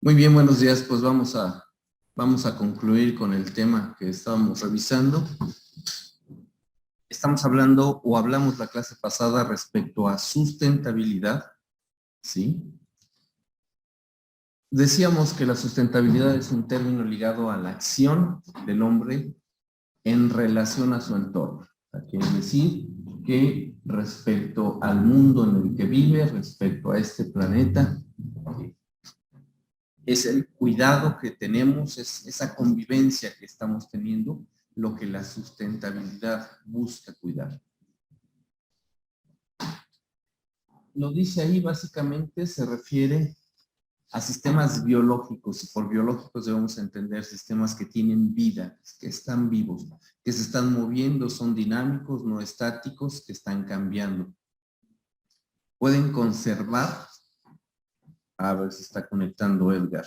Muy bien, buenos días. Pues vamos a concluir con el tema que estábamos revisando. Estamos hablando o hablamos la clase pasada respecto a sustentabilidad, ¿sí? Decíamos que la sustentabilidad es un término ligado a la acción del hombre en relación a su entorno. Quiere decir que respecto al mundo en el que vive, respecto a este planeta, es el cuidado que tenemos, es esa convivencia que estamos teniendo, lo que la sustentabilidad busca cuidar. Lo dice ahí, básicamente se refiere a sistemas biológicos, y por biológicos debemos entender sistemas que tienen vida, que están vivos, que se están moviendo, son dinámicos, no estáticos, que están cambiando. Pueden conservar, a ver si está conectando Edgar.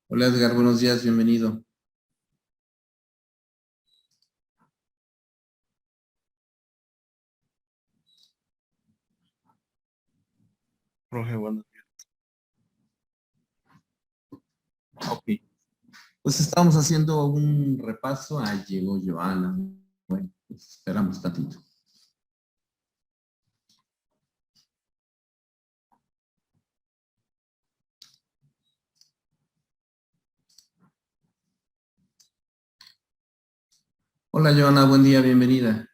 Hola Edgar, buenos días, bienvenido. Profe, bueno. Ok. Pues estamos haciendo un repaso. Llegó Joana. Bueno, pues esperamos tantito. Hola Joana, buen día, bienvenida.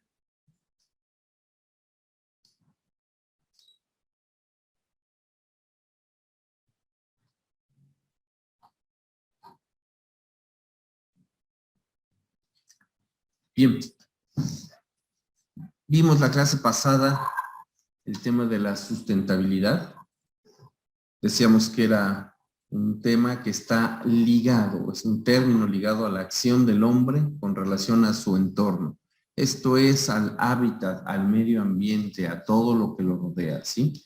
Bien. Vimos la clase pasada el tema de la sustentabilidad. Decíamos que era un tema que está ligado, es un término ligado a la acción del hombre con relación a su entorno. Esto es al hábitat, al medio ambiente, a todo lo que lo rodea, ¿sí?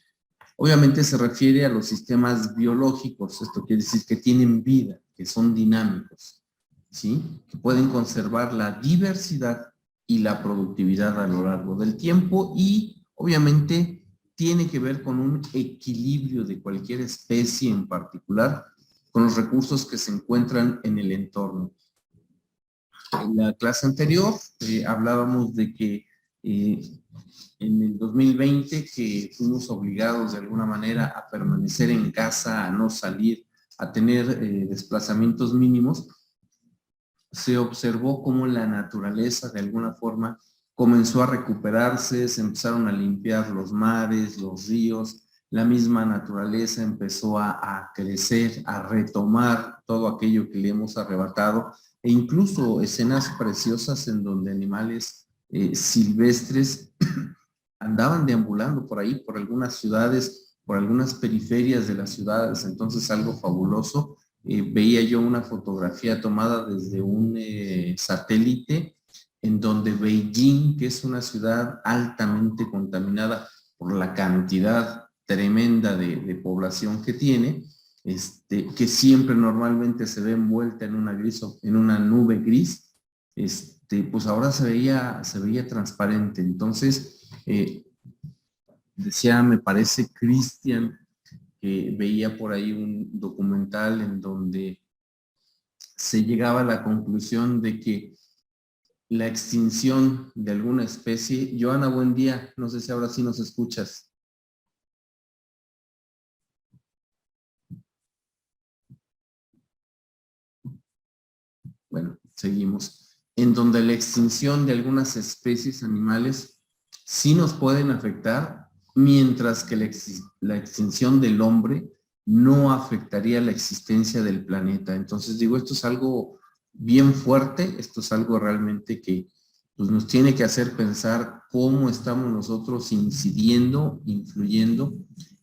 Obviamente se refiere a los sistemas biológicos, esto quiere decir que tienen vida, que son dinámicos, ¿sí? Que pueden conservar la diversidad y la productividad a lo largo del tiempo y obviamente tiene que ver con un equilibrio de cualquier especie en particular con los recursos que se encuentran en el entorno. En la clase anterior hablábamos de que en el 2020 que fuimos obligados de alguna manera a permanecer en casa, a no salir, a tener desplazamientos mínimos, se observó cómo la naturaleza de alguna forma comenzó a recuperarse, se empezaron a limpiar los mares, los ríos, la misma naturaleza empezó a crecer, a retomar todo aquello que le hemos arrebatado, e incluso escenas preciosas en donde animales silvestres andaban deambulando por ahí, por algunas ciudades, por algunas periferias de las ciudades, entonces algo fabuloso. Veía yo una fotografía tomada desde un satélite en donde Beijing, que es una ciudad altamente contaminada por la cantidad tremenda de población que tiene, que siempre normalmente se ve envuelta en en una nube gris, pues ahora se veía transparente. Entonces, decía, me parece, Cristian, que veía por ahí un documental en donde se llegaba a la conclusión de que la extinción de alguna especie. Joana, buen día, no sé si ahora sí nos escuchas. Bueno, seguimos. En donde la extinción de algunas especies animales sí nos pueden afectar, mientras que la extinción del hombre no afectaría la existencia del planeta. Entonces digo, esto es algo bien fuerte, esto es algo realmente que pues, nos tiene que hacer pensar cómo estamos nosotros incidiendo, influyendo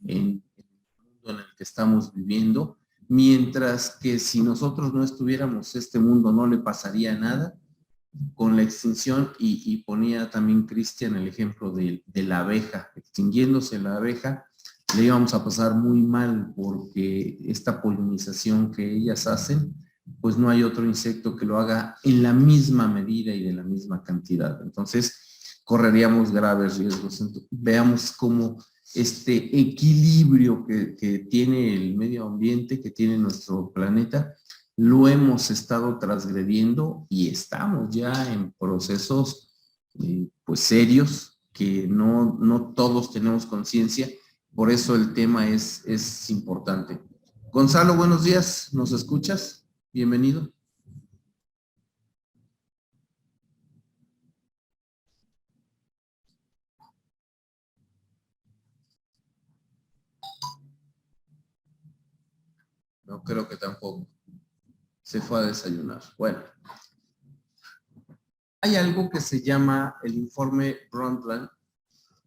en el mundo en el que estamos viviendo, mientras que si nosotros no estuviéramos, este mundo no le pasaría nada con la extinción, y ponía también Cristian el ejemplo de la abeja, extinguiéndose la abeja, le íbamos a pasar muy mal porque esta polinización que ellas hacen, pues no hay otro insecto que lo haga en la misma medida y de la misma cantidad. Entonces, correríamos graves riesgos. Entonces, veamos cómo este equilibrio que tiene el medio ambiente, que tiene nuestro planeta, lo hemos estado transgrediendo y estamos ya en procesos pues serios que no todos tenemos conciencia. Por eso el tema es importante. Gonzalo, buenos días, ¿nos escuchas? Bienvenido. No creo que tampoco. Se fue a desayunar. Bueno, hay algo que se llama el informe Brundtland,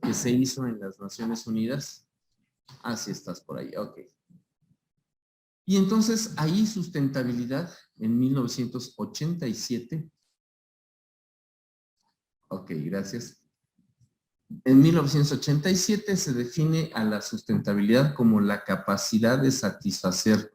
que se hizo en las Naciones Unidas. Ah, sí estás por ahí, ok. Y entonces ahí sustentabilidad en 1987. Ok, gracias. En 1987 se define a la sustentabilidad como la capacidad de satisfacer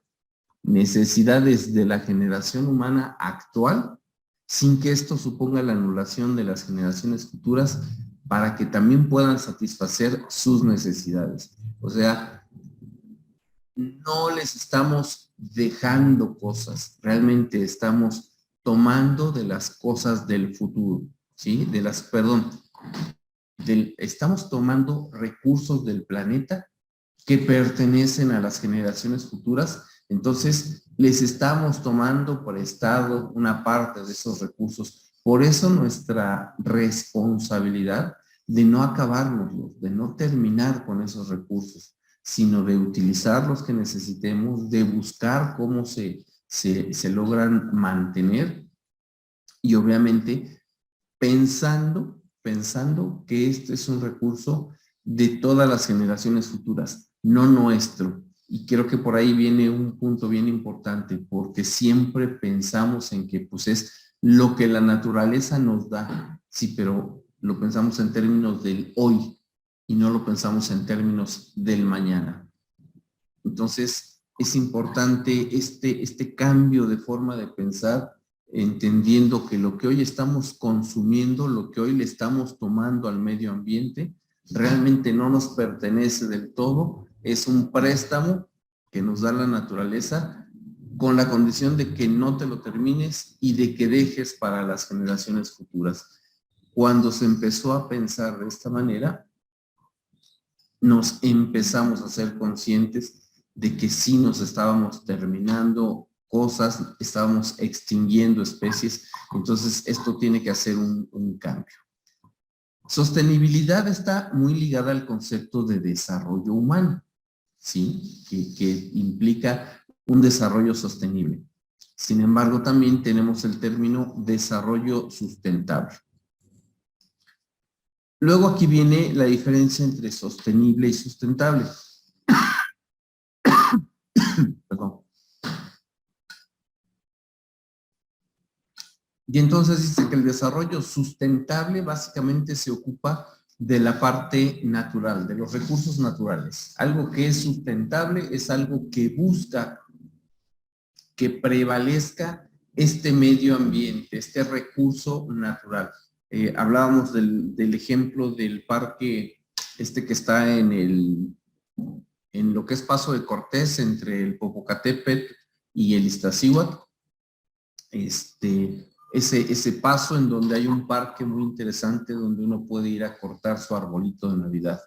necesidades de la generación humana actual sin que esto suponga la anulación de las generaciones futuras para que también puedan satisfacer sus necesidades. O sea, no les estamos dejando cosas, realmente estamos tomando de las cosas del futuro, ¿sí? Estamos tomando recursos del planeta que pertenecen a las generaciones futuras, entonces les estamos tomando prestado una parte de esos recursos. Por eso nuestra responsabilidad de no acabárnoslos, de no terminar con esos recursos, sino de utilizar los que necesitemos, de buscar cómo se logran mantener y obviamente pensando que este es un recurso de todas las generaciones futuras, no nuestro. Y creo que por ahí viene un punto bien importante, porque siempre pensamos en que pues es lo que la naturaleza nos da, sí, pero lo pensamos en términos del hoy y no lo pensamos en términos del mañana. Entonces, es importante este cambio de forma de pensar, entendiendo que lo que hoy estamos consumiendo, lo que hoy le estamos tomando al medio ambiente, realmente no nos pertenece del todo, es un préstamo que nos da la naturaleza con la condición de que no te lo termines y de que dejes para las generaciones futuras. Cuando se empezó a pensar de esta manera, nos empezamos a ser conscientes de que sí nos estábamos terminando cosas, estábamos extinguiendo especies, entonces esto tiene que hacer un cambio. Sostenibilidad está muy ligada al concepto de desarrollo humano, ¿sí? Que implica un desarrollo sostenible. Sin embargo, también tenemos el término desarrollo sustentable. Luego aquí viene la diferencia entre sostenible y sustentable. Perdón. Y entonces dice que el desarrollo sustentable básicamente se ocupa de la parte natural, de los recursos naturales. Algo que es sustentable es algo que busca que prevalezca este medio ambiente, este recurso natural. Hablábamos del ejemplo del parque que está en lo que es Paso de Cortés, entre el Popocatépetl y el Iztaccíhuatl. Ese paso en donde hay un parque muy interesante donde uno puede ir a cortar su arbolito de Navidad.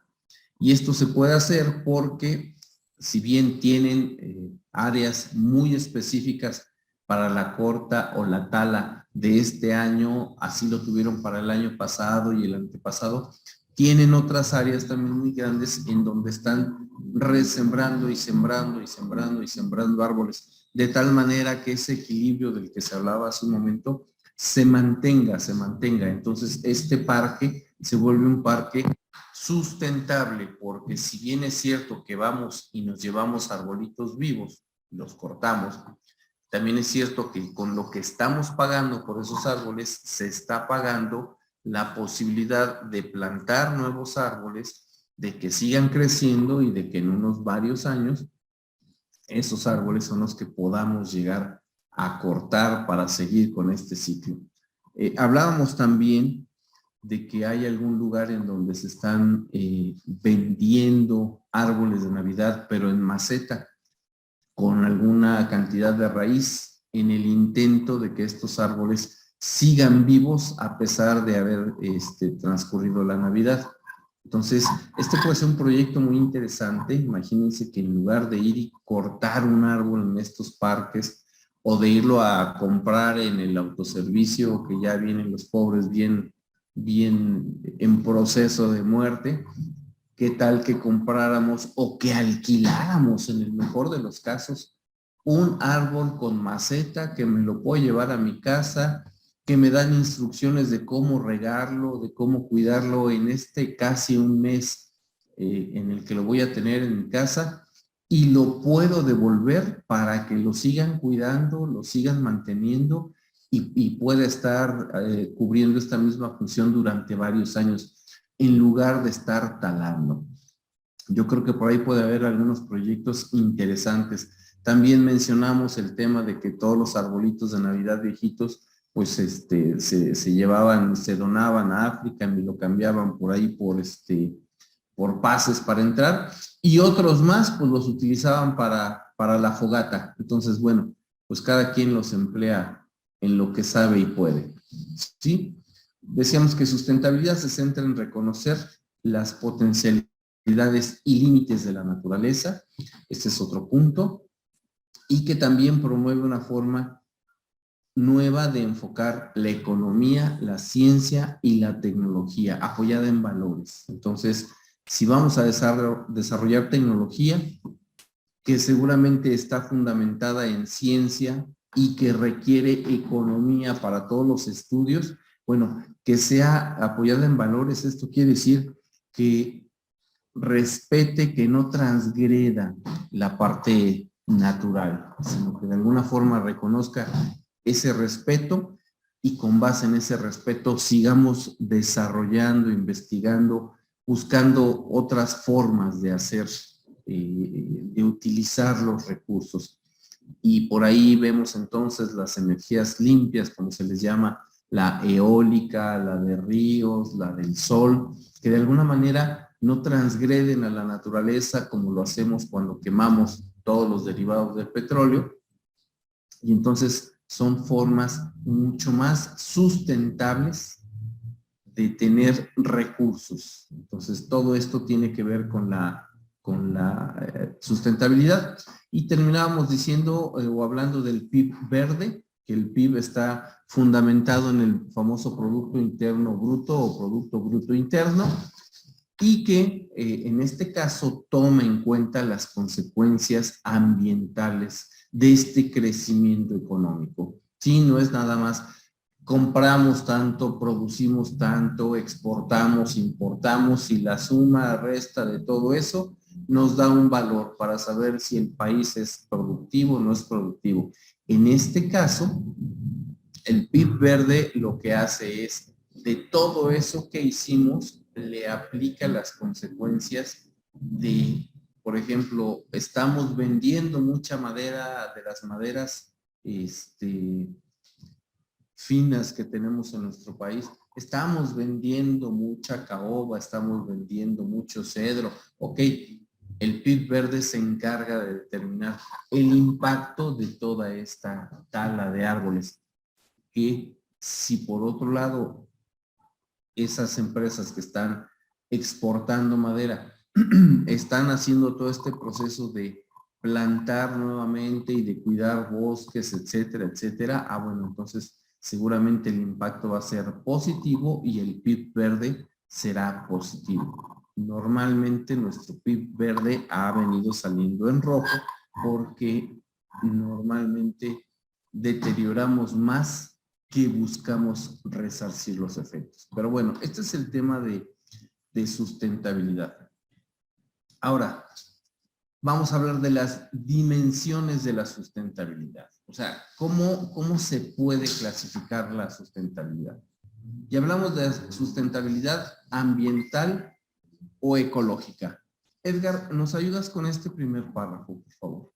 Y esto se puede hacer porque si bien tienen áreas muy específicas para la corta o la tala de este año, así lo tuvieron para el año pasado y el antepasado, tienen otras áreas también muy grandes en donde están resembrando y sembrando y sembrando y sembrando árboles, de tal manera que ese equilibrio del que se hablaba hace un momento se mantenga. Entonces, este parque se vuelve un parque sustentable, porque si bien es cierto que vamos y nos llevamos arbolitos vivos, los cortamos, también es cierto que con lo que estamos pagando por esos árboles, se está pagando la posibilidad de plantar nuevos árboles, de que sigan creciendo y de que en unos varios años esos árboles son los que podamos llegar a cortar para seguir con este ciclo. Hablábamos también de que hay algún lugar en donde se están vendiendo árboles de Navidad, pero en maceta, con alguna cantidad de raíz, en el intento de que estos árboles sigan vivos a pesar de haber transcurrido la Navidad. Entonces, este puede ser un proyecto muy interesante. Imagínense que en lugar de ir y cortar un árbol en estos parques o de irlo a comprar en el autoservicio, que ya vienen los pobres bien en proceso de muerte, ¿qué tal que compráramos o que alquiláramos, en el mejor de los casos, un árbol con maceta que me lo puedo llevar a mi casa, que me dan instrucciones de cómo regarlo, de cómo cuidarlo en casi un mes en el que lo voy a tener en mi casa, y lo puedo devolver para que lo sigan cuidando, lo sigan manteniendo y pueda estar cubriendo esta misma función durante varios años, en lugar de estar talando? Yo creo que por ahí puede haber algunos proyectos interesantes. También mencionamos el tema de que todos los arbolitos de Navidad viejitos, pues se llevaban, se donaban a África y lo cambiaban por ahí por pases para entrar, y otros más pues los utilizaban para la fogata. Entonces, bueno, pues cada quien los emplea en lo que sabe y puede, ¿sí? Decíamos que sustentabilidad se centra en reconocer las potencialidades y límites de la naturaleza. Este es otro punto. Y que también promueve una forma nueva de enfocar la economía, la ciencia y la tecnología, apoyada en valores. Entonces, si vamos a desarrollar tecnología que seguramente está fundamentada en ciencia y que requiere economía para todos los estudios, bueno, que sea apoyada en valores, esto quiere decir que respete, que no transgreda la parte natural, sino que de alguna forma reconozca ese respeto, y con base en ese respeto sigamos desarrollando, investigando, buscando otras formas de hacer, de utilizar los recursos. Y por ahí vemos entonces las energías limpias, como se les llama, la eólica, la de ríos, la del sol, que de alguna manera no transgreden a la naturaleza como lo hacemos cuando quemamos todos los derivados del petróleo, y entonces son formas mucho más sustentables de tener recursos. Entonces todo esto tiene que ver con la sustentabilidad. Y terminábamos diciendo o hablando del PIB verde, que el PIB está fundamentado en el famoso Producto Interno Bruto o Producto Bruto Interno, y que en este caso toma en cuenta las consecuencias ambientales de este crecimiento económico. Sí, no es nada más compramos tanto, producimos tanto, exportamos, importamos, y la suma resta de todo eso nos da un valor para saber si el país es productivo o no es productivo. En este caso, el PIB verde lo que hace es, de todo eso que hicimos, le aplica las consecuencias de, por ejemplo, estamos vendiendo mucha madera, de las maderas finas que tenemos en nuestro país. Estamos vendiendo mucha caoba, estamos vendiendo mucho cedro. Ok, el PIB verde se encarga de determinar el impacto de toda esta tala de árboles, que si por otro lado esas empresas que están exportando madera están haciendo todo este proceso de plantar nuevamente y de cuidar bosques, etcétera, etcétera, bueno, entonces seguramente el impacto va a ser positivo y el PIB verde será positivo. Normalmente nuestro PIB verde ha venido saliendo en rojo porque normalmente deterioramos más que buscamos resarcir los efectos. Pero bueno, este es el tema de sustentabilidad. Ahora, vamos a hablar de las dimensiones de la sustentabilidad. O sea, ¿cómo se puede clasificar la sustentabilidad? Y hablamos de sustentabilidad ambiental, o ecológica. Edgar, ¿nos ayudas con este primer párrafo, por favor?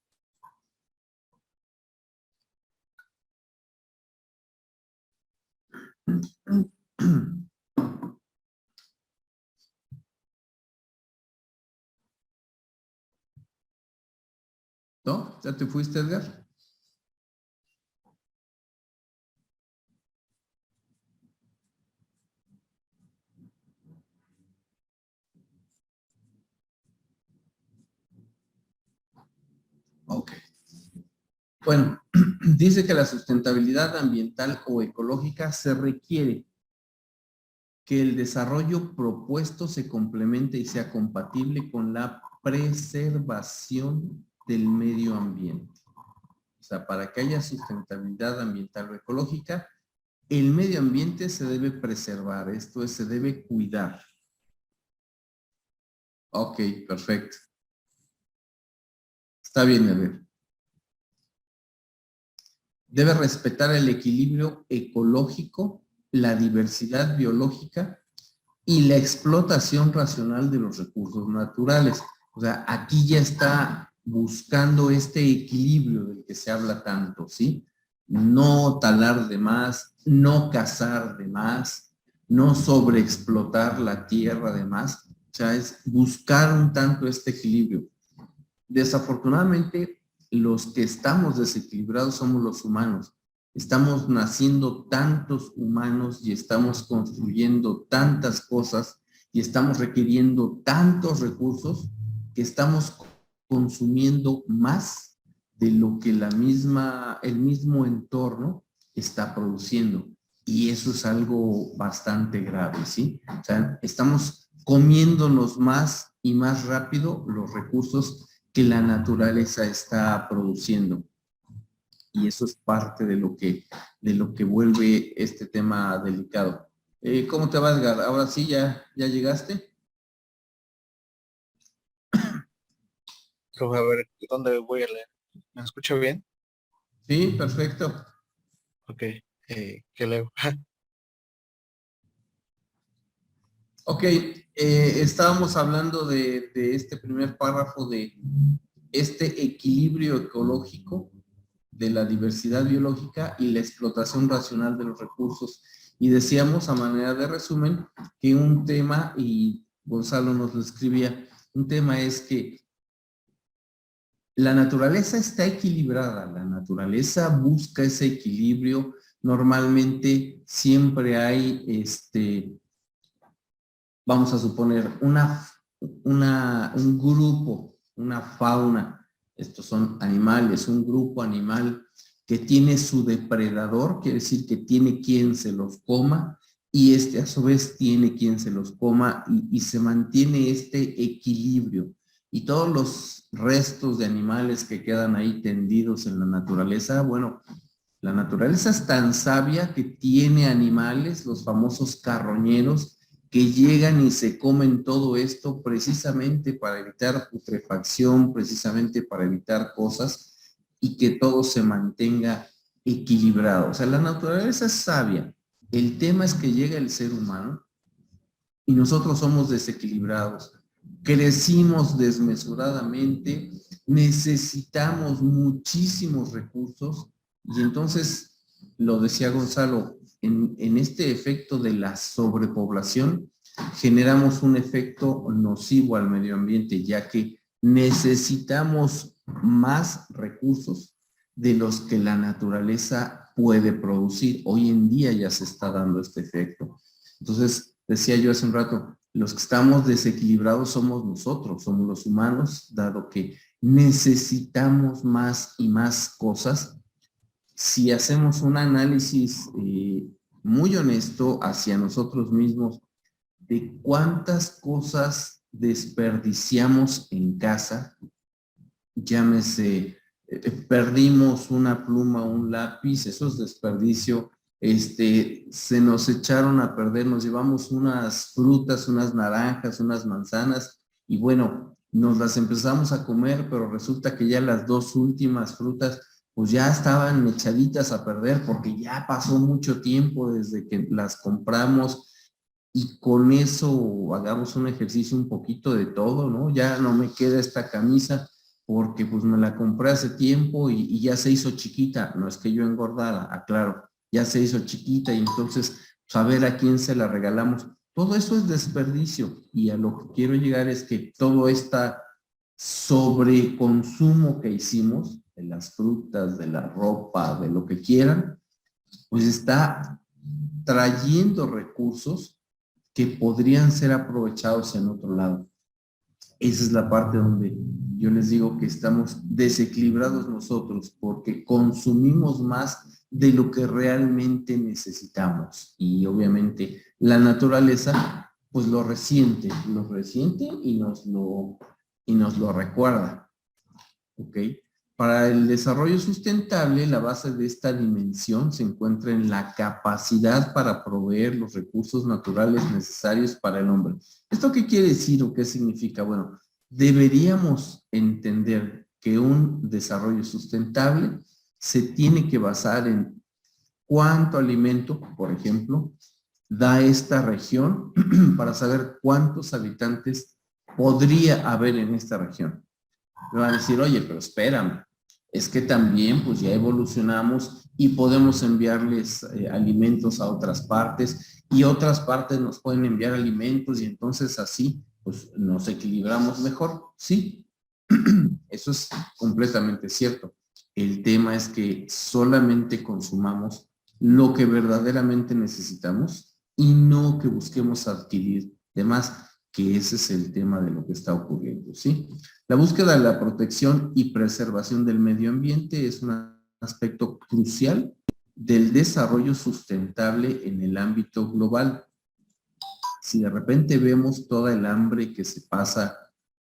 ¿No? ¿Ya te fuiste, Edgar? Ok. Bueno, dice que la sustentabilidad ambiental o ecológica se requiere que el desarrollo propuesto se complemente y sea compatible con la preservación del medio ambiente. O sea, para que haya sustentabilidad ambiental o ecológica, el medio ambiente se debe preservar, esto es, se debe cuidar. Ok, perfecto. Está bien, Eder. Debe respetar el equilibrio ecológico, la diversidad biológica y la explotación racional de los recursos naturales. O sea, aquí ya está buscando este equilibrio del que se habla tanto, ¿sí? No talar de más, no cazar de más, no sobreexplotar la tierra de más. O sea, es buscar un tanto este equilibrio. Desafortunadamente, los que estamos desequilibrados somos los humanos. Estamos naciendo tantos humanos y estamos construyendo tantas cosas y estamos requiriendo tantos recursos que estamos consumiendo más de lo que el mismo entorno está produciendo. Y eso es algo bastante grave, ¿sí? O sea, estamos comiéndonos más y más rápido los recursos que la naturaleza está produciendo. Y eso es parte de lo que vuelve este tema delicado. ¿Cómo te va, Edgar? Ahora sí, ¿ya llegaste? Profe, a ver, ¿dónde voy a leer? ¿Me escucha bien? Sí, perfecto. Ok, ¿qué leo? Ok, estábamos hablando de este primer párrafo de este equilibrio ecológico de la diversidad biológica y la explotación racional de los recursos. Y decíamos a manera de resumen que un tema, y Gonzalo nos lo escribía, un tema es que la naturaleza está equilibrada, la naturaleza busca ese equilibrio, normalmente siempre hay, vamos a suponer, un grupo, una fauna, estos son animales, un grupo animal que tiene su depredador, quiere decir que tiene quien se los coma, y a su vez tiene quien se los coma y se mantiene este equilibrio. Y todos los restos de animales que quedan ahí tendidos en la naturaleza, bueno, la naturaleza es tan sabia que tiene animales, los famosos carroñeros, que llegan y se comen todo esto precisamente para evitar putrefacción, precisamente para evitar cosas y que todo se mantenga equilibrado. O sea, la naturaleza es sabia. El tema es que llega el ser humano y nosotros somos desequilibrados. Crecimos desmesuradamente, necesitamos muchísimos recursos y entonces, lo decía Gonzalo, en este efecto de la sobrepoblación, generamos un efecto nocivo al medio ambiente, ya que necesitamos más recursos de los que la naturaleza puede producir. Hoy en día ya se está dando este efecto. Entonces, decía yo hace un rato, los que estamos desequilibrados somos nosotros, somos los humanos, dado que necesitamos más y más cosas. Si hacemos un análisis muy honesto hacia nosotros mismos de cuántas cosas desperdiciamos en casa, llámese, perdimos una pluma, un lápiz, eso es desperdicio, se nos echaron a perder, nos llevamos unas frutas, unas naranjas, unas manzanas, y bueno, nos las empezamos a comer, pero resulta que ya las dos últimas frutas, pues ya estaban echaditas a perder, porque ya pasó mucho tiempo desde que las compramos, y con eso hagamos un ejercicio un poquito de todo, ¿no? Ya no me queda esta camisa porque pues me la compré hace tiempo y ya se hizo chiquita. No es que yo engordara, aclaro, ya se hizo chiquita y entonces saber a quién se la regalamos. Todo eso es desperdicio y a lo que quiero llegar es que todo esta sobreconsumo que hicimos de las frutas, de la ropa, de lo que quieran, pues está trayendo recursos que podrían ser aprovechados en otro lado. Esa es la parte donde yo les digo que estamos desequilibrados nosotros porque consumimos más de lo que realmente necesitamos. Y obviamente la naturaleza pues lo resiente y nos lo recuerda. ¿Ok? Para el desarrollo sustentable, la base de esta dimensión se encuentra en la capacidad para proveer los recursos naturales necesarios para el hombre. ¿Esto qué quiere decir o qué significa? Bueno, deberíamos entender que un desarrollo sustentable se tiene que basar en cuánto alimento, por ejemplo, da esta región para saber cuántos habitantes podría haber en esta región. Me van a decir, oye, pero espérame, es que también pues ya evolucionamos y podemos enviarles alimentos a otras partes y otras partes nos pueden enviar alimentos y entonces así pues nos equilibramos mejor. Sí, eso es completamente cierto. El tema es que solamente consumamos lo que verdaderamente necesitamos y no que busquemos adquirir de más, que ese es el tema de lo que está ocurriendo, ¿sí? La búsqueda de la protección y preservación del medio ambiente es un aspecto crucial del desarrollo sustentable en el ámbito global. Si de repente vemos toda el hambre que se pasa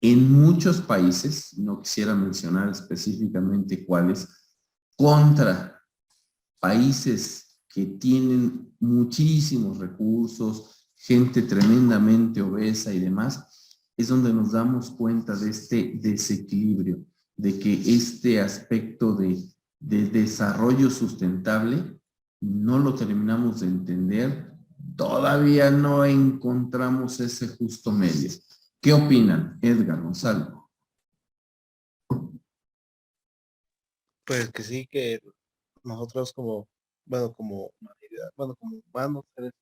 en muchos países, no quisiera mencionar específicamente cuáles, contra países que tienen muchísimos recursos, gente tremendamente obesa y demás, es donde nos damos cuenta de este desequilibrio, de que este aspecto de desarrollo sustentable no lo terminamos de entender, todavía no encontramos ese justo medio. ¿Qué opinan, Edgar, Gonzalo? Pues que sí, que nosotros como, bueno, como humanidad, bueno, como humanos, seres,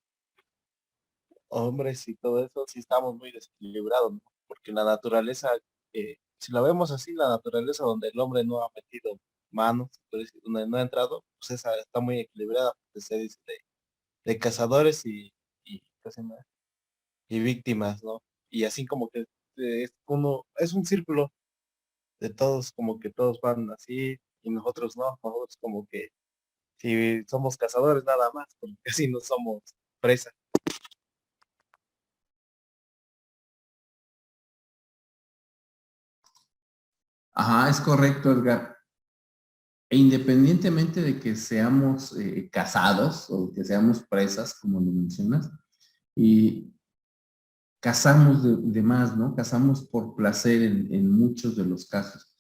hombres y todo eso, sí estamos muy desequilibrados, ¿no? Porque la naturaleza, si la vemos así, la naturaleza donde el hombre no ha metido manos, pues, donde no ha entrado, pues esa está muy equilibrada, porque se dice de cazadores ¿qué se llama? Y víctimas, ¿no? Y así como que es uno, es un círculo de todos, como que todos van así y nosotros no, nosotros como que si somos cazadores nada más, porque así no somos presa. Ajá, es correcto, Edgar. E independientemente de que seamos casados o que seamos presas, como lo mencionas, y cazamos de más, ¿no? Cazamos por placer en muchos de los casos.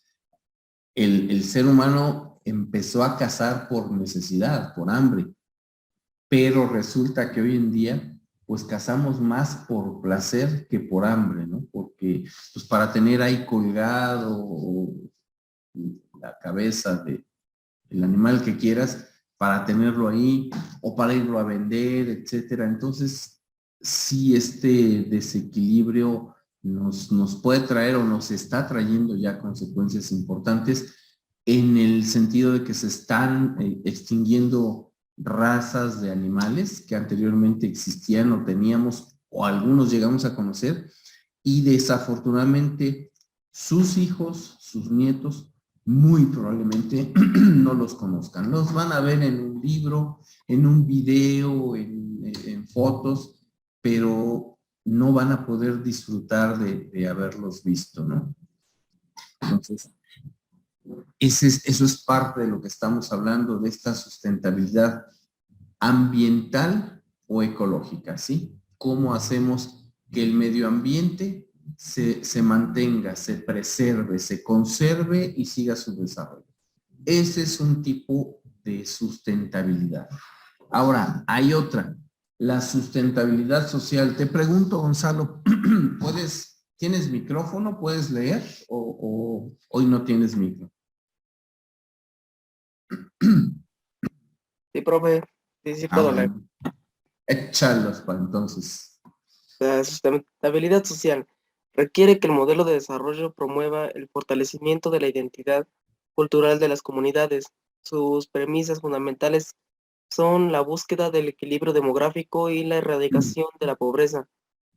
El ser humano empezó a cazar por necesidad, por hambre, pero resulta que hoy en día, pues cazamos más por placer que por hambre, ¿no? Porque, pues para tener ahí colgado la cabeza el animal que quieras para tenerlo ahí o para irlo a vender, etcétera. Entonces, sí, este desequilibrio nos puede traer o nos está trayendo ya consecuencias importantes en el sentido de que se están extinguiendo razas de animales que anteriormente existían o teníamos o algunos llegamos a conocer y desafortunadamente sus hijos, sus nietos, muy probablemente no los conozcan. Los van a ver en un libro, en un video, en fotos, pero no van a poder disfrutar de haberlos visto, ¿no? Entonces, eso es parte de lo que estamos hablando, de esta sustentabilidad ambiental o ecológica, ¿sí? ¿Cómo hacemos que el medio ambiente se mantenga, se preserve, se conserve y siga su desarrollo? Ese es un tipo de sustentabilidad. Ahora, hay otra. la sustentabilidad social. Te pregunto, Gonzalo, ¿tienes micrófono? ¿Puedes leer o hoy no tienes micro? Sí, profe, sí puedo leer. Bueno. Échalos para entonces. La sustentabilidad social requiere que el modelo de desarrollo promueva el fortalecimiento de la identidad cultural de las comunidades. Sus premisas fundamentales son la búsqueda del equilibrio demográfico y la erradicación de la pobreza.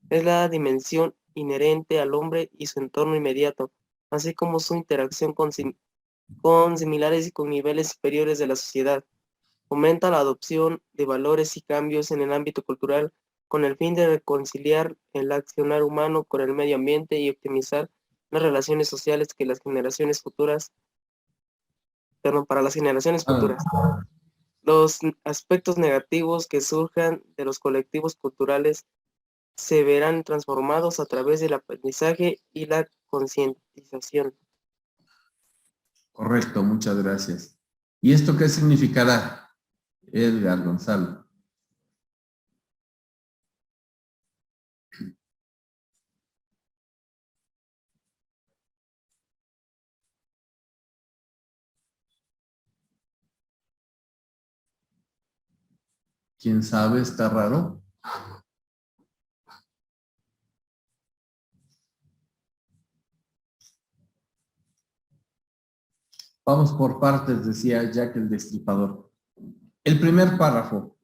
Es la dimensión inherente al hombre y su entorno inmediato, así como su interacción con similares y con niveles superiores de la sociedad. Fomenta la adopción de valores y cambios en el ámbito cultural con el fin de reconciliar el accionar humano con el medio ambiente y optimizar las relaciones sociales que las generaciones futuras, para las generaciones futuras. Los aspectos negativos que surjan de los colectivos culturales se verán transformados a través del aprendizaje y la concientización. Correcto, muchas gracias. ¿Y esto qué significará, Edgar, Gonzalo? ¿Quién sabe? Está raro. Vamos por partes, decía Jack el Destripador. El primer párrafo.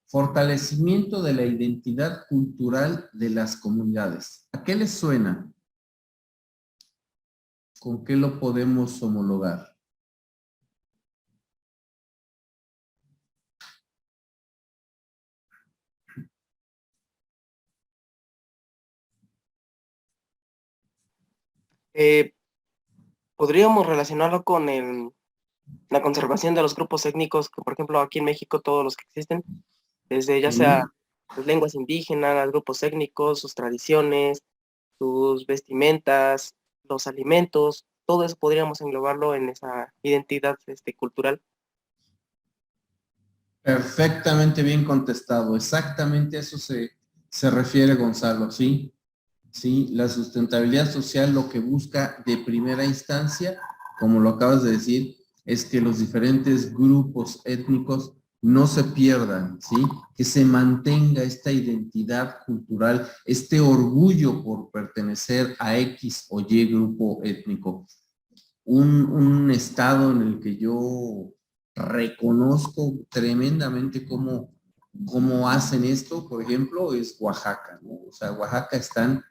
Fortalecimiento de la identidad cultural de las comunidades. ¿A qué les suena? ¿Con qué lo podemos homologar? Podríamos relacionarlo con la conservación de los grupos étnicos, que por ejemplo aquí en México todos los que existen, desde ya sea las lenguas indígenas, los grupos étnicos, sus tradiciones, sus vestimentas, los alimentos, todo eso podríamos englobarlo en esa identidad cultural. Perfectamente bien contestado. Exactamente a eso se refiere Gonzalo, ¿sí? Sí, la sustentabilidad social lo que busca de primera instancia, como lo acabas de decir, es que los diferentes grupos étnicos no se pierdan, ¿sí? Que se mantenga esta identidad cultural, este orgullo por pertenecer a X o Y grupo étnico. Un estado en el que yo reconozco tremendamente cómo hacen esto, por ejemplo, es Oaxaca, ¿no? O sea, Oaxaca están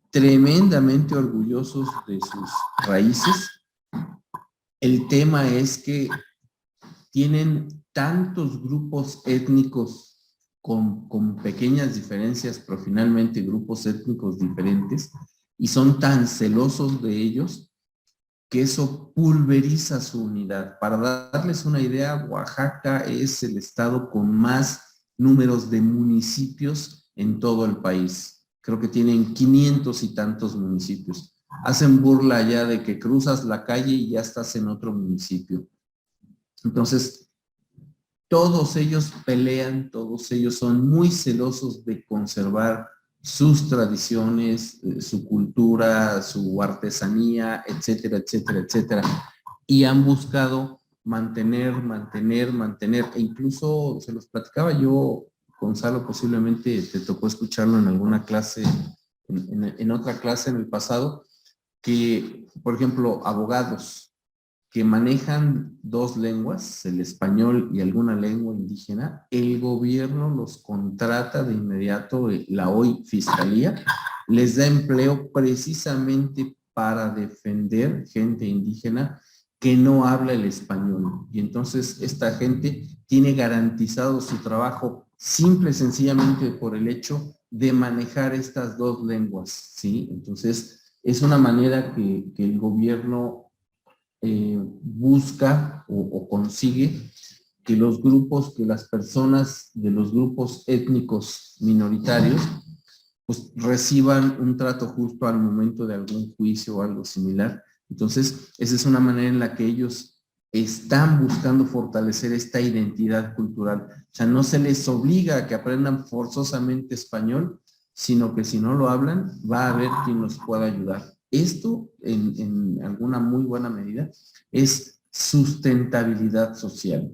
tremendamente orgullosos de sus raíces. El tema es que tienen tantos grupos étnicos con pequeñas diferencias, pero finalmente grupos étnicos diferentes, y son tan celosos de ellos que eso pulveriza su unidad. Para darles una idea, Oaxaca es el estado con más números de municipios en todo el país. Creo que tienen 500 y tantos municipios. Hacen burla ya de que cruzas la calle y ya estás en otro municipio. Entonces, todos ellos pelean, todos ellos son muy celosos de conservar sus tradiciones, su cultura, su artesanía, etcétera, etcétera, etcétera. Y han buscado mantener, e incluso se los platicaba yo, Gonzalo, posiblemente te tocó escucharlo en alguna clase, en otra clase en el pasado, que, por ejemplo, abogados que manejan dos lenguas, el español y alguna lengua indígena, el gobierno los contrata de inmediato, la hoy Fiscalía, les da empleo precisamente para defender gente indígena que no habla el español. Y entonces esta gente tiene garantizado su trabajo simple y sencillamente por el hecho de manejar estas dos lenguas, ¿sí? Entonces es una manera que el gobierno busca o consigue que los grupos, que las personas de los grupos étnicos minoritarios, pues reciban un trato justo al momento de algún juicio o algo similar. Entonces, esa es una manera en la que ellos están buscando fortalecer esta identidad cultural. O sea, no se les obliga a que aprendan forzosamente español, sino que si no lo hablan, va a haber quien los pueda ayudar. Esto, en alguna muy buena medida, es sustentabilidad social.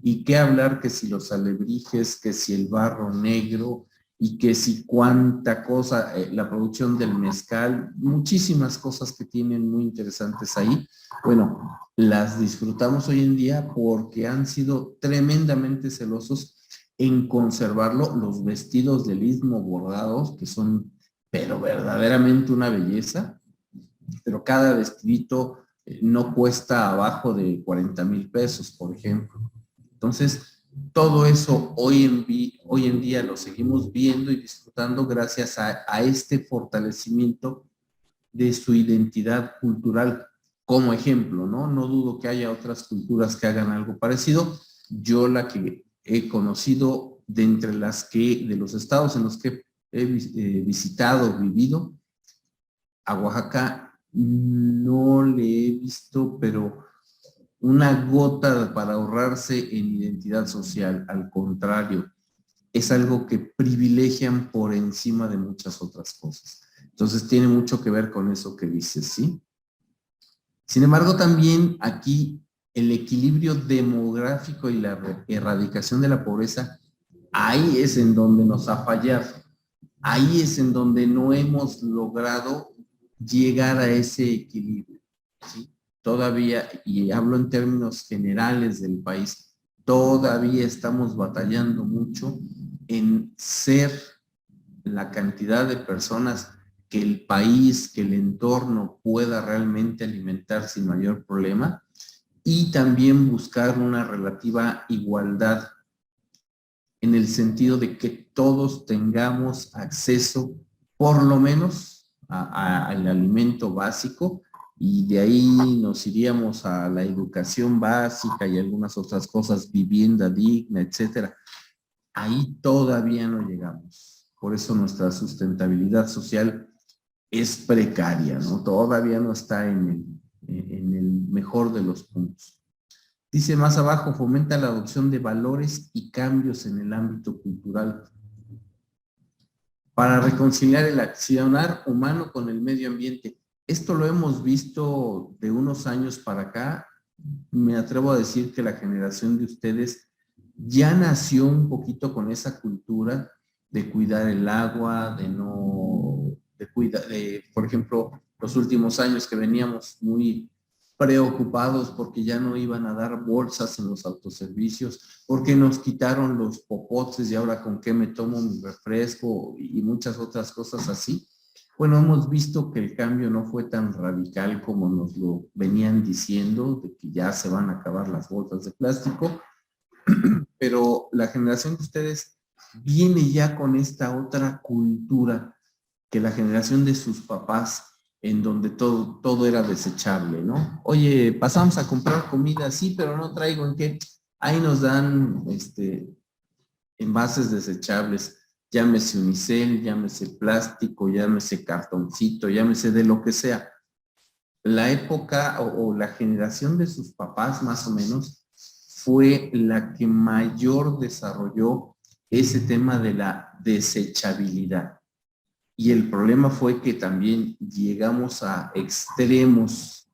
Y qué hablar que si los alebrijes, que si el barro negro, y que si cuánta cosa, la producción del mezcal, muchísimas cosas que tienen muy interesantes ahí. Bueno, las disfrutamos hoy en día porque han sido tremendamente celosos en conservarlo. Los vestidos del Istmo bordados, que son, pero verdaderamente una belleza, pero cada vestidito no cuesta abajo de 40,000 pesos, por ejemplo. Entonces, todo eso hoy en día lo seguimos viendo y disfrutando gracias a este fortalecimiento de su identidad cultural. Como ejemplo, ¿no? No dudo que haya otras culturas que hagan algo parecido. Yo la que he conocido de entre de los estados en los que he visitado, vivido, a Oaxaca no le he visto, pero una gota para ahorrarse en identidad social. Al contrario, es algo que privilegian por encima de muchas otras cosas. Entonces tiene mucho que ver con eso que dices, ¿sí? Sin embargo, también aquí el equilibrio demográfico y la erradicación de la pobreza, ahí es en donde nos ha fallado. Ahí es en donde no hemos logrado llegar a ese equilibrio, ¿sí? Todavía, y hablo en términos generales del país, todavía estamos batallando mucho en ser la cantidad de personas que el país, que el entorno pueda realmente alimentar sin mayor problema, y también buscar una relativa igualdad en el sentido de que todos tengamos acceso por lo menos al alimento básico, y de ahí nos iríamos a la educación básica y algunas otras cosas, vivienda digna, etcétera. Ahí todavía no llegamos. Por eso nuestra sustentabilidad social es precaria, ¿no? Todavía no está en el mejor de los puntos. Dice más abajo, fomenta la adopción de valores y cambios en el ámbito cultural para reconciliar el accionar humano con el medio ambiente. Esto lo hemos visto de unos años para acá. Me atrevo a decir que la generación de ustedes ya nació un poquito con esa cultura de cuidar el agua, por ejemplo, los últimos años que veníamos muy preocupados porque ya no iban a dar bolsas en los autoservicios, porque nos quitaron los popotes y ahora con qué me tomo mi refresco y muchas otras cosas así. Bueno, hemos visto que el cambio no fue tan radical como nos lo venían diciendo, de que ya se van a acabar las bolsas de plástico, pero la generación de ustedes viene ya con esta otra cultura que la generación de sus papás, en donde todo era desechable, ¿no? Oye, pasamos a comprar comida, sí, pero no traigo en qué. Ahí nos dan envases desechables, llámese unicel, llámese plástico, llámese cartoncito, llámese de lo que sea. La época o la generación de sus papás, más o menos, fue la que mayor desarrolló ese tema de la desechabilidad. Y el problema fue que también llegamos a extremos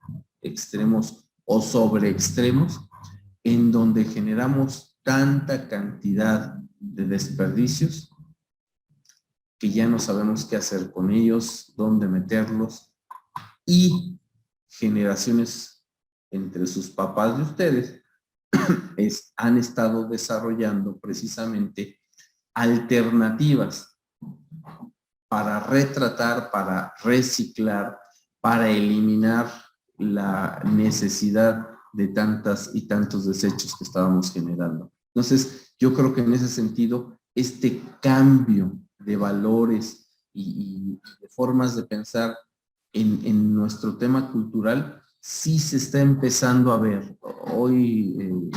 o sobre extremos, en donde generamos tanta cantidad de desperdicios que ya no sabemos qué hacer con ellos, dónde meterlos, y generaciones entre sus papás de ustedes han estado desarrollando precisamente alternativas para retratar, para reciclar, para eliminar la necesidad de tantas y tantos desechos que estábamos generando. Entonces, yo creo que en ese sentido, este cambio de valores y de formas de pensar en nuestro tema cultural sí se está empezando a ver. Hoy,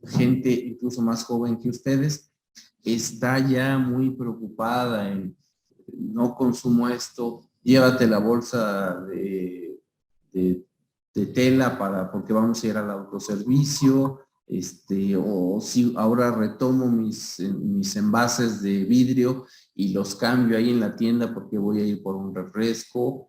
gente incluso más joven que ustedes está ya muy preocupada en no consumo esto, llévate la bolsa de de tela porque vamos a ir al autoservicio, o si ahora retomo mis envases de vidrio y los cambio ahí en la tienda porque voy a ir por un refresco.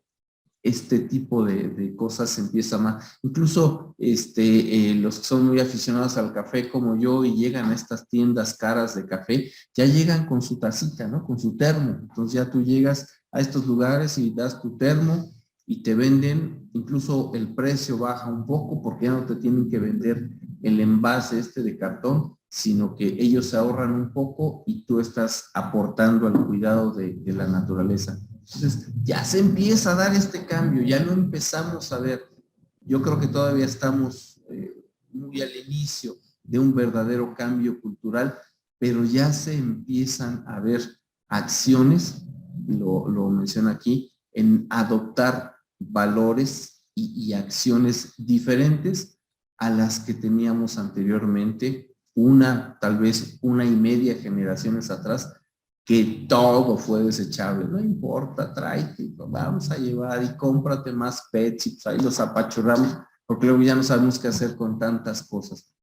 Este tipo de cosas empieza más. Incluso los que son muy aficionados al café como yo y llegan a estas tiendas caras de café, ya llegan con su tacita, ¿no? Con su termo. Entonces ya tú llegas a estos lugares y das tu termo y te venden, incluso el precio baja un poco porque ya no te tienen que vender el envase de cartón, sino que ellos se ahorran un poco y tú estás aportando al cuidado de la naturaleza. Entonces, ya se empieza a dar este cambio, ya lo empezamos a ver. Yo creo que todavía estamos muy al inicio de un verdadero cambio cultural, pero ya se empiezan a ver acciones, lo menciona aquí, en adoptar valores y acciones diferentes a las que teníamos anteriormente, tal vez 1.5 generaciones atrás, que todo fue desechable, no importa, tráete, vamos a llevar y cómprate más pets y pues ahí los apachurramos, porque luego ya no sabemos qué hacer con tantas cosas.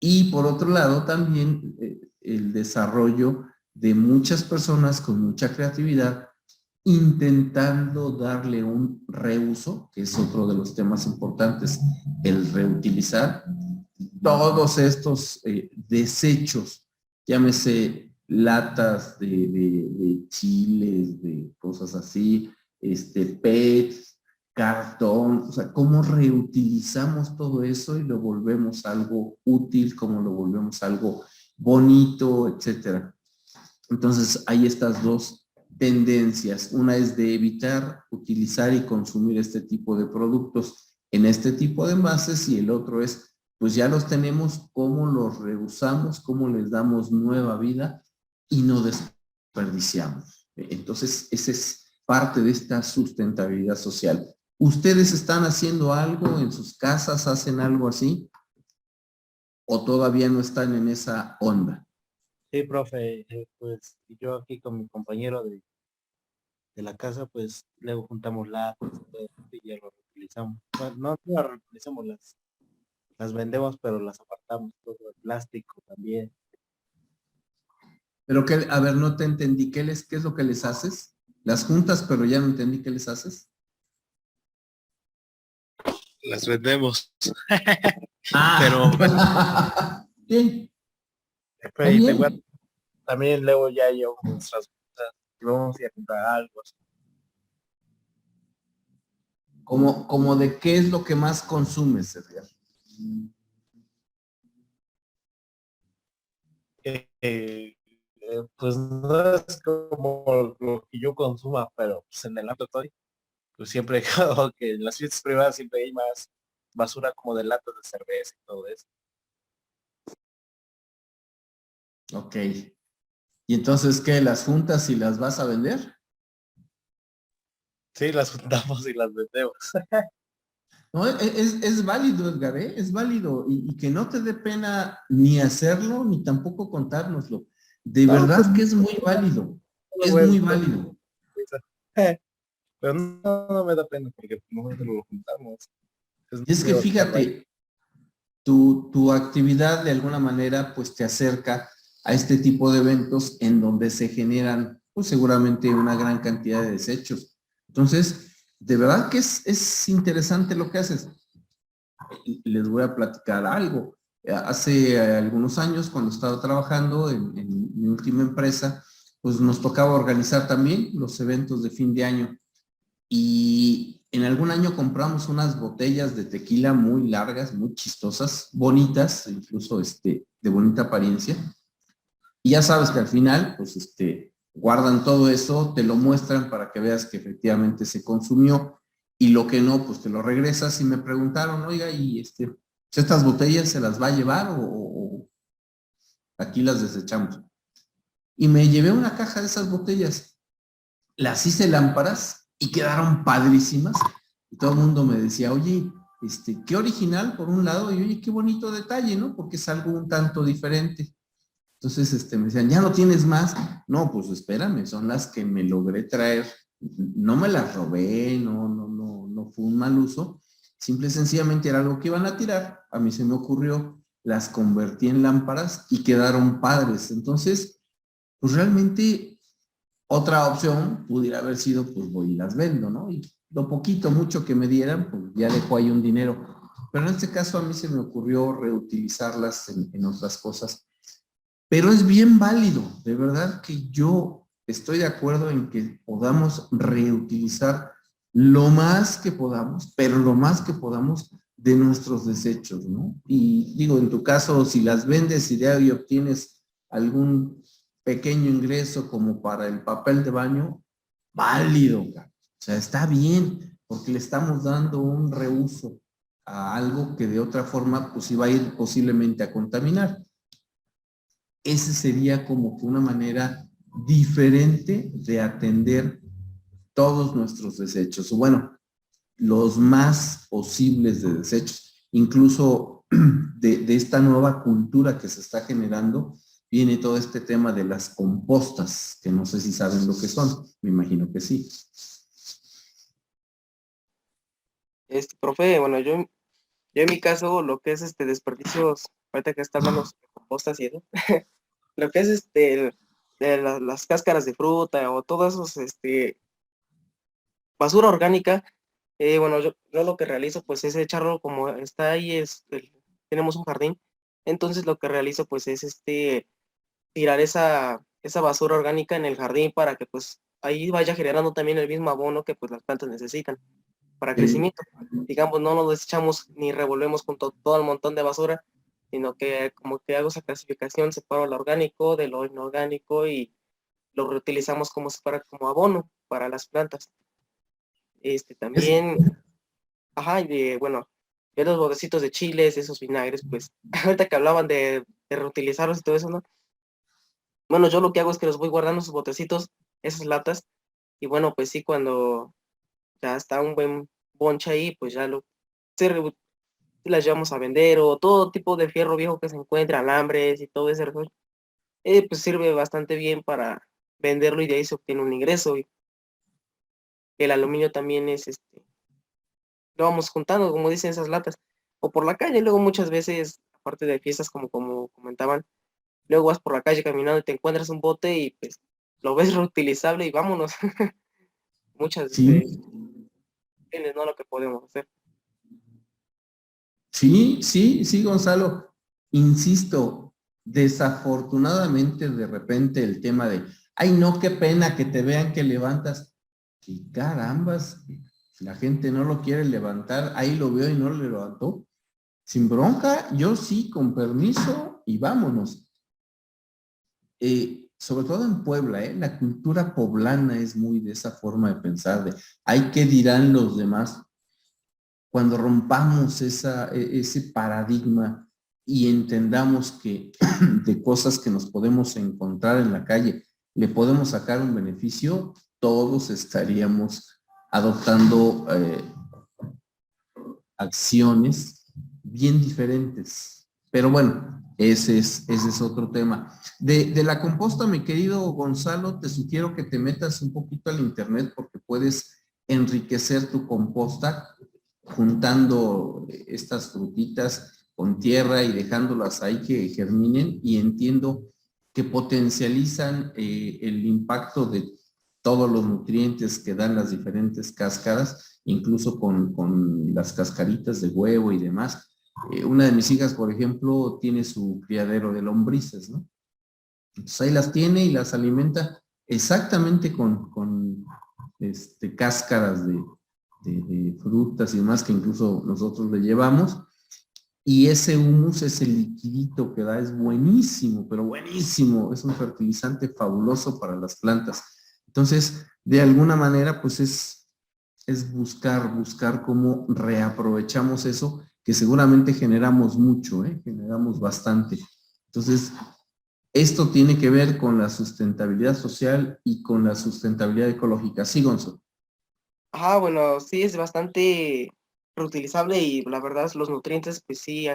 Y por otro lado también el desarrollo de muchas personas con mucha creatividad intentando darle un reuso, que es otro de los temas importantes, el reutilizar todos estos desechos, llámese latas de chiles, de cosas así, PETs, cartón, o sea, cómo reutilizamos todo eso y lo volvemos algo útil, cómo lo volvemos algo bonito, etcétera. Entonces, hay estas dos tendencias. Una es de evitar utilizar y consumir este tipo de productos en este tipo de envases y el otro es, pues ya los tenemos, cómo los reusamos, cómo les damos nueva vida y no desperdiciamos. Entonces, esa es parte de esta sustentabilidad social. ¿Ustedes están haciendo algo en sus casas? ¿Hacen algo así? ¿O todavía no están en esa onda? Sí, profe, pues yo aquí con mi compañero de la casa, pues luego juntamos latas y ya lo reutilizamos. Bueno, no las reutilizamos, las vendemos, pero las apartamos, todo el plástico también. Pero que, a ver, no te entendí. ¿Qué es lo que les haces? Las juntas, pero ya no entendí qué les haces. Las vendemos. Ah, pero bien. Bien. También luego ya llevamos nuestras cosas y vamos a ir a comprar algo. Como de qué es lo que más consumes, Edgar. Pues no es como lo que yo consuma, pero pues en el laboratorio, pues siempre creo que en las fiestas privadas siempre hay más basura como de latas de cerveza y todo eso. Ok. ¿Y entonces qué? ¿Las juntas y las vas a vender? Sí, las juntamos y las vendemos. No, es válido, Edgar, ¿eh? Es válido. Y que no te dé pena ni hacerlo, ni tampoco contárnoslo. De verdad que es muy válido. Es muy válido. Pero no me da pena porque nosotros lo juntamos. Y es que fíjate, tu actividad de alguna manera pues te acerca a este tipo de eventos en donde se generan pues seguramente una gran cantidad de desechos. Entonces, de verdad que es interesante lo que haces. Les voy a platicar algo. Hace algunos años, cuando estaba trabajando en mi última empresa, pues nos tocaba organizar también los eventos de fin de año. Y en algún año compramos unas botellas de tequila muy largas, muy chistosas, bonitas, incluso de bonita apariencia. Y ya sabes que al final, pues guardan todo eso, te lo muestran para que veas que efectivamente se consumió y lo que no, pues te lo regresas. Y me preguntaron, oiga, ¿y estas botellas se las va a llevar o aquí las desechamos? Y me llevé una caja de esas botellas, las hice lámparas y quedaron padrísimas. Y todo el mundo me decía, oye, qué original por un lado, y oye, qué bonito detalle, ¿no? Porque es algo un tanto diferente. Entonces, me decían, ¿ya no tienes más? No, pues espérame, son las que me logré traer. No me las robé, no fue un mal uso, Simple y sencillamente era algo que iban a tirar. A mí se me ocurrió, las convertí en lámparas y quedaron padres. Entonces, pues realmente otra opción pudiera haber sido, pues voy y las vendo, ¿no? Y lo poquito, mucho que me dieran, pues ya dejo ahí un dinero. Pero en este caso a mí se me ocurrió reutilizarlas en otras cosas. Pero es bien válido, de verdad que yo estoy de acuerdo en que podamos reutilizar lo más que podamos, pero lo más que podamos de nuestros desechos, ¿no? Y digo, en tu caso, si las vendes y de ahí obtienes algún pequeño ingreso como para el papel de baño, válido, o sea, está bien, porque le estamos dando un reuso a algo que de otra forma pues iba a ir posiblemente a contaminar. Ese sería como que una manera diferente de atender todos nuestros desechos, o bueno, los más posibles de desechos. Incluso de esta nueva cultura que se está generando, viene todo este tema de las compostas, que no sé si saben lo que son, me imagino que sí. Profe, bueno, yo en mi caso, lo que es desperdicios, ahorita que está hablando sobre compostas y eso, lo que es las cáscaras de fruta o todos esos, basura orgánica, bueno, yo lo que realizo pues es echarlo como está ahí, tenemos un jardín, entonces lo que realizo pues es tirar esa basura orgánica en el jardín para que pues ahí vaya generando también el mismo abono que pues las plantas necesitan para crecimiento. Digamos, no lo desechamos ni revolvemos con todo el montón de basura, sino que como que hago esa clasificación, separo lo orgánico de lo inorgánico y lo reutilizamos como si fuera como abono para las plantas. Es, También, ajá, y bueno, de los botecitos de chiles, esos vinagres, pues, ahorita que hablaban de reutilizarlos y todo eso, ¿no? Bueno, yo lo que hago es que los voy guardando esos botecitos, esas latas, y bueno, pues sí, cuando ya está un buen bonche ahí, pues ya las llevamos a vender, o todo tipo de fierro viejo que se encuentra, alambres y todo ese rollo, pues sirve bastante bien para venderlo y de ahí se obtiene un ingreso. Y el aluminio también lo vamos juntando, como dicen esas latas, o por la calle, luego muchas veces, aparte de fiestas, como comentaban, luego vas por la calle caminando y te encuentras un bote y pues lo ves reutilizable y vámonos. Muchas sí, tienes, ¿no? Lo que podemos hacer. sí, sí, sí, Gonzalo. Insisto, desafortunadamente de repente el tema de, ay, no, qué pena que te vean que levantas. ¡Qué carambas! La gente no lo quiere levantar, ahí lo veo y no lo levantó. Sin bronca, yo sí, con permiso y vámonos. Sobre todo en Puebla, la cultura poblana es muy de esa forma de pensar, de, ay, ¿qué dirán los demás? Cuando rompamos ese paradigma y entendamos que de cosas que nos podemos encontrar en la calle le podemos sacar un beneficio, todos estaríamos adoptando acciones bien diferentes. Pero bueno, ese es otro tema. De la composta, mi querido Gonzalo, te sugiero que te metas un poquito al internet porque puedes enriquecer tu composta juntando estas frutitas con tierra y dejándolas ahí que germinen, y entiendo que potencializan el impacto de todos los nutrientes que dan las diferentes cáscaras, incluso con las cascaritas de huevo y demás. Una de mis hijas, por ejemplo, tiene su criadero de lombrices, ¿no? Entonces ahí las tiene y las alimenta exactamente con cáscaras de frutas y demás que incluso nosotros le llevamos. Y ese humus, ese liquidito que da, es buenísimo, pero buenísimo. Es un fertilizante fabuloso para las plantas. Entonces, de alguna manera, pues es buscar cómo reaprovechamos eso, que seguramente generamos mucho, generamos bastante. Entonces, esto tiene que ver con la sustentabilidad social y con la sustentabilidad ecológica. Sí, Gonzo. Ajá, bueno, sí es bastante reutilizable y la verdad los nutrientes pues sí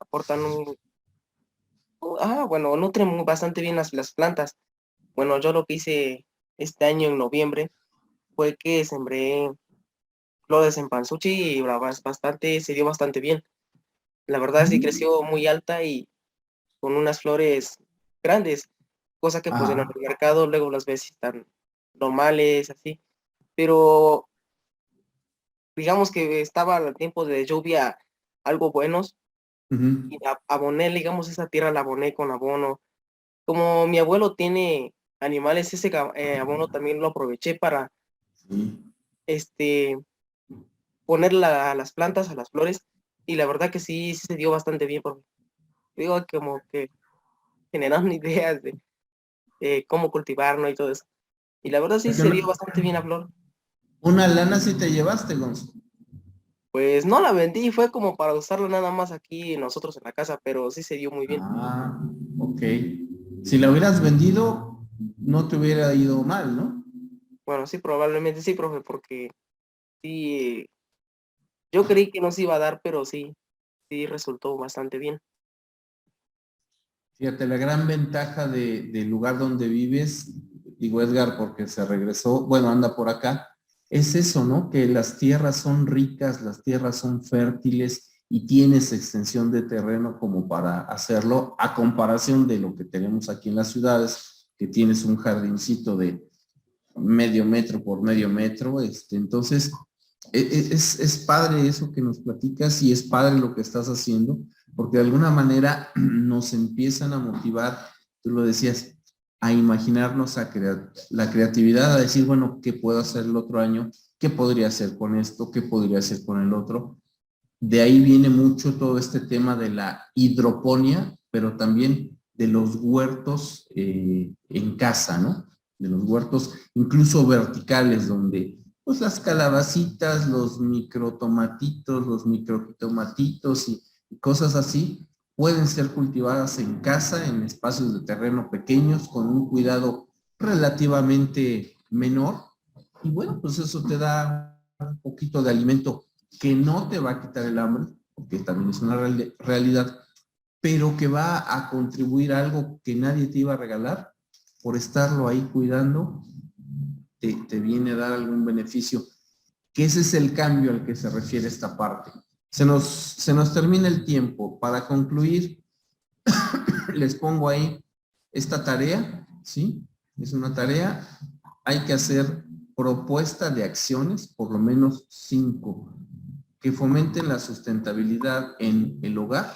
aportan bueno, nutren bastante bien las plantas. Bueno, yo lo que hice este año en noviembre fue que sembré flor de cempasúchil y bastante, se dio bastante bien. La verdad sí creció muy alta y con unas flores grandes, cosa que pues en el Ah, mercado luego las ves y están normales, así. Pero digamos que estaba el tiempo de lluvia algo buenos ujú, y aboné, digamos, esa tierra la aboné con abono. Como mi abuelo tiene animales, ese abono también lo aproveché para sí. este poner a las plantas, a las flores, y la verdad que sí, sí se dio bastante bien, porque digo como que generaron ideas de cómo cultivarlo y todo eso. Y la verdad sí Porque se dio bastante bien la flor. una lana sí te llevaste, Gonzo. Pues no la vendí, fue como para usarla nada más aquí nosotros en la casa, pero sí se dio muy bien. Ah, ok. Si la hubieras vendido, no te hubiera ido mal, ¿no? Bueno, sí, probablemente sí, profe, porque sí, yo creí que no se iba a dar, pero sí, sí resultó bastante bien. Fíjate, la gran ventaja del lugar donde vives, digo Edgar porque se regresó, bueno, anda por acá, es eso, ¿no? Que las tierras son ricas, las tierras son fértiles y tienes extensión de terreno como para hacerlo, a comparación de lo que tenemos aquí en las ciudades, que tienes un jardincito de medio metro por medio metro, entonces es padre eso que nos platicas y es padre lo que estás haciendo, porque de alguna manera nos empiezan a motivar, tú lo decías, a imaginarnos la creatividad, a decir, bueno, ¿qué puedo hacer el otro año? ¿Qué podría hacer con esto? ¿Qué podría hacer con el otro? De ahí viene mucho todo este tema de la hidroponía, pero también de los huertos en casa, ¿no? De los huertos incluso verticales, donde pues las calabacitas, los microtomatitos, los microtomatitos y cosas así pueden ser cultivadas en casa, en espacios de terreno pequeños, con un cuidado relativamente menor. Y bueno, pues eso te da un poquito de alimento que no te va a quitar el hambre, porque también es una realidad, pero que va a contribuir a algo que nadie te iba a regalar, por estarlo ahí cuidando, te viene a dar algún beneficio, que ese es el cambio al que se refiere esta parte. Se nos termina el tiempo. Para concluir, les pongo ahí esta tarea, ¿sí? Es una tarea, hay que hacer propuesta de acciones, por lo menos 5, que fomenten la sustentabilidad en el hogar,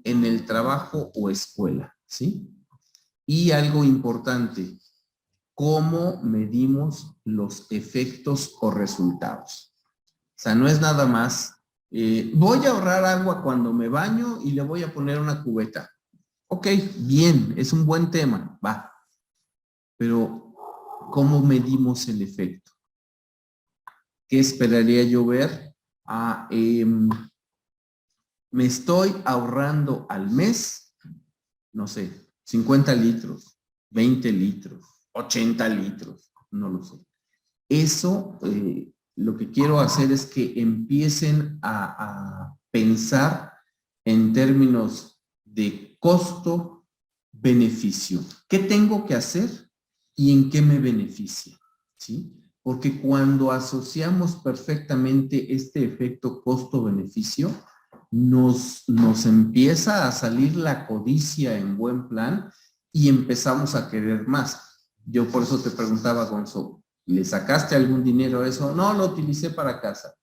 en el trabajo o escuela, ¿sí? Y algo importante, ¿cómo medimos los efectos o resultados? O sea, no es nada más, voy a ahorrar agua cuando me baño y le voy a poner una cubeta. Ok, bien, es un buen tema, va. Pero, ¿cómo medimos el efecto? ¿Qué esperaría yo ver? Me estoy ahorrando al mes, no sé, 50 litros, 20 litros, 80 litros, no lo sé. Eso, lo que quiero hacer es que empiecen a pensar en términos de costo-beneficio. ¿Qué tengo que hacer y en qué me beneficia? ¿Sí? Porque cuando asociamos perfectamente este efecto costo-beneficio, nos empieza a salir la codicia en buen plan y empezamos a querer más. Yo por eso te preguntaba, Gonzo, ¿le sacaste algún dinero a eso? No, lo utilicé para casa.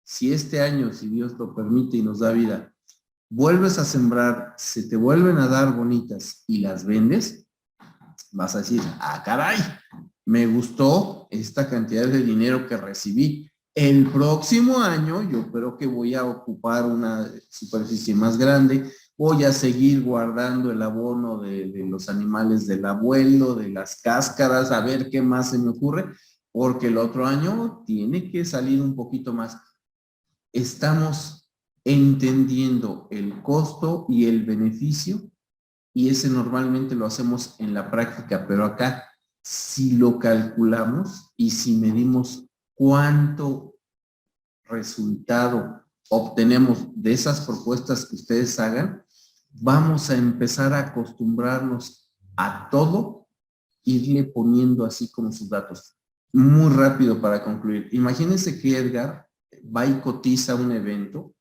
Si este año, si Dios lo permite y nos da vida, vuelves a sembrar, se te vuelven a dar bonitas y las vendes, vas a decir, ah, caray, me gustó esta cantidad de dinero que recibí. El próximo año yo creo que voy a ocupar una superficie más grande, voy a seguir guardando el abono de los animales del abuelo, de las cáscaras, a ver qué más se me ocurre, porque el otro año tiene que salir un poquito más. Estamos entendiendo el costo y el beneficio y ese normalmente lo hacemos en la práctica, pero acá si lo calculamos y si medimos cuánto resultado obtenemos de esas propuestas que ustedes hagan, vamos a empezar a acostumbrarnos a todo, irle poniendo así como sus datos. Muy rápido para concluir. Imagínense que Edgar va y cotiza un evento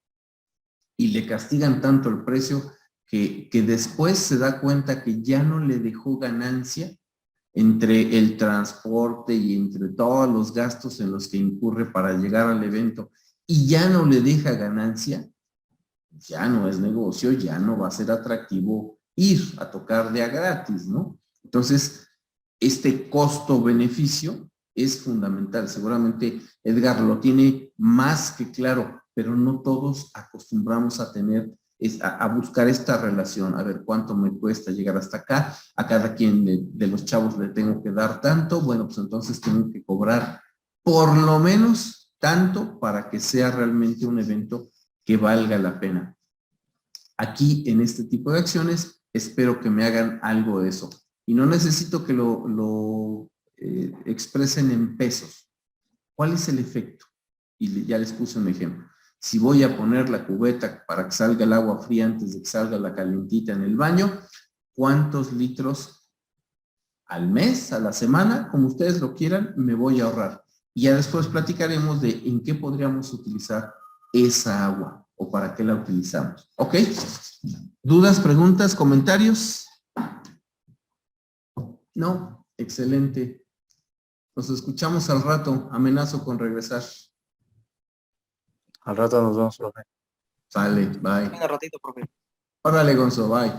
y le castigan tanto el precio que después se da cuenta que ya no le dejó ganancia entre el transporte y entre todos los gastos en los que incurre para llegar al evento y ya no le deja ganancia, ya no es negocio, ya no va a ser atractivo ir a tocar de a gratis, ¿no? Entonces, este costo-beneficio es fundamental. Seguramente Edgar lo tiene más que claro, pero no todos acostumbramos a tener, a buscar esta relación, a ver cuánto me cuesta llegar hasta acá, a cada quien de los chavos le tengo que dar tanto, bueno, pues entonces tengo que cobrar por lo menos tanto para que sea realmente un evento que valga la pena. Aquí, en este tipo de acciones, espero que me hagan algo de eso. Y no necesito que lo expresen en pesos. ¿Cuál es el efecto? Y ya les puse un ejemplo. Si voy a poner la cubeta para que salga el agua fría antes de que salga la calentita en el baño, ¿cuántos litros al mes, a la semana, como ustedes lo quieran, me voy a ahorrar? Y ya después platicaremos de en qué podríamos utilizar esa agua o para qué la utilizamos. ¿Ok? ¿Dudas, preguntas, comentarios? No, excelente. Nos escuchamos al rato. Amenazo con regresar. Al rato nos vemos, profe. Sale, bye. Un ratito, profe. Órale, Gonzo, bye.